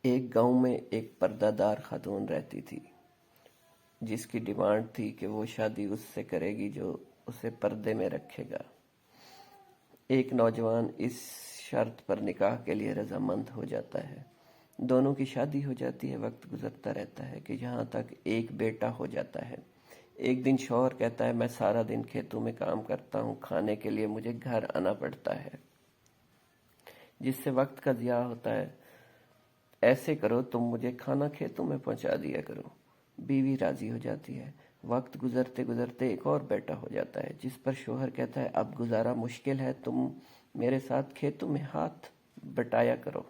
ایک گاؤں میں ایک پردہ دار خاتون رہتی تھی جس کی ڈیمانڈ تھی کہ وہ شادی اس سے کرے گی جو اسے پردے میں رکھے گا۔ ایک نوجوان اس شرط پر نکاح کے لیے رضامند ہو جاتا ہے۔ دونوں کی شادی ہو جاتی ہے۔ وقت گزرتا رہتا ہے کہ یہاں تک ایک بیٹا ہو جاتا ہے۔ ایک دن شوہر کہتا ہے، میں سارا دن کھیتوں میں کام کرتا ہوں، کھانے کے لیے مجھے گھر آنا پڑتا ہے جس سے وقت کا ضیاع ہوتا ہے۔ ایسے کرو تم مجھے کھانا کھیتوں میں پہنچا دیا کرو۔ بیوی راضی ہو جاتی ہے۔ وقت گزرتے گزرتے ایک اور بیٹا ہو جاتا ہے جس پر شوہر کہتا ہے، اب گزارا مشکل ہے، تم میرے ساتھ کھیتوں میں ہاتھ بٹایا کرو۔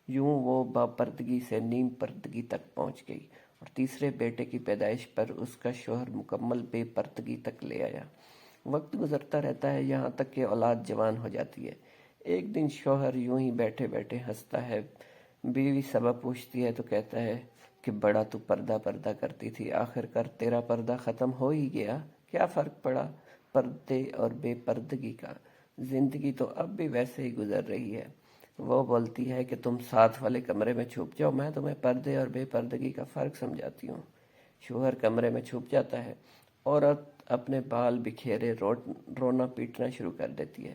یوں وہ باپردگی سے نیم پردگی تک پہنچ گئی اور تیسرے بیٹے کی پیدائش پر اس کا شوہر مکمل بے پردگی تک لے آیا۔ وقت گزرتا رہتا ہے یہاں تک کہ اولاد جوان ہو جاتی ہے۔ ایک دن شوہر یوں ہی بیٹھے بیٹھے ہنستا ہے۔ بیوی سبب پوچھتی ہے تو کہتا ہے کہ بڑا تو پردہ پردہ کرتی تھی، آخر کار تیرا پردہ ختم ہو ہی گیا، کیا فرق پڑا پردے اور بے پردگی کا؟ زندگی تو اب بھی ویسے ہی گزر رہی ہے۔ وہ بولتی ہے کہ تم ساتھ والے کمرے میں چھپ جاؤ، میں تمہیں پردے اور بے پردگی کا فرق سمجھاتی ہوں۔ شوہر کمرے میں چھپ جاتا ہے۔ عورت اپنے بال بکھیرے رونا پیٹنا شروع کر دیتی ہے۔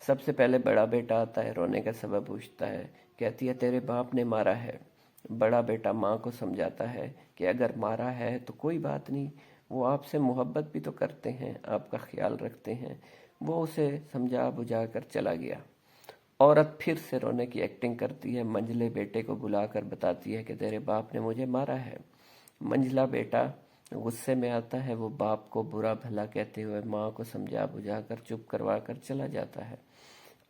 سب سے پہلے بڑا بیٹا آتا ہے، رونے کا سبب پوچھتا ہے، کہتی ہے تیرے باپ نے مارا ہے۔ بڑا بیٹا ماں کو سمجھاتا ہے کہ اگر مارا ہے تو کوئی بات نہیں، وہ آپ سے محبت بھی تو کرتے ہیں، آپ کا خیال رکھتے ہیں۔ وہ اسے سمجھا بجھا کر چلا گیا۔ عورت پھر سے رونے کی ایکٹنگ کرتی ہے، منجلے بیٹے کو بلا کر بتاتی ہے کہ تیرے باپ نے مجھے مارا ہے۔ منجلا بیٹا غصے میں آتا ہے، وہ باپ کو برا بھلا کہتے ہوئے ماں کو سمجھا بجھا کر چپ کروا کر چلا جاتا ہے۔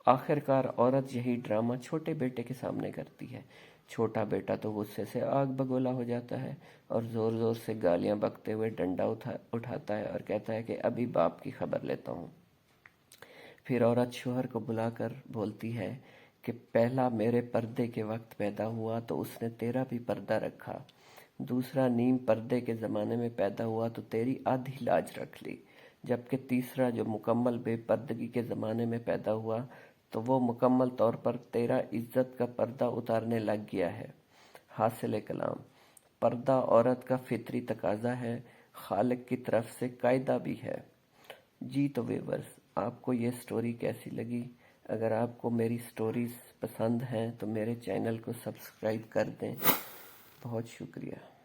آخر کار عورت یہی ڈرامہ چھوٹے بیٹے کے سامنے کرتی ہے۔ چھوٹا بیٹا تو غصے سے آگ بگولا ہو جاتا ہے اور زور زور سے گالیاں بکتے ہوئے ڈنڈا اٹھاتا ہے اور کہتا ہے کہ ابھی باپ کی خبر لیتا ہوں۔ پھر عورت شوہر کو بلا کر بولتی ہے کہ پہلا میرے پردے کے وقت پیدا ہوا تو اس نے تیرا بھی پردہ رکھا، دوسرا نیم پردے کے زمانے میں پیدا ہوا تو تیری آدھی لاج رکھ لی، جبکہ تیسرا جو مکمل بے پردگی کے زمانے میں پیدا ہوا تو وہ مکمل طور پر تیرا عزت کا پردہ اتارنے لگ گیا ہے۔ حاصل کلام، پردہ عورت کا فطری تقاضا ہے، خالق کی طرف سے قاعدہ بھی ہے۔ جی تو ویورز، آپ کو یہ سٹوری کیسی لگی؟ اگر آپ کو میری سٹوریز پسند ہیں تو میرے چینل کو سبسکرائب کر دیں۔ بہت شکریہ۔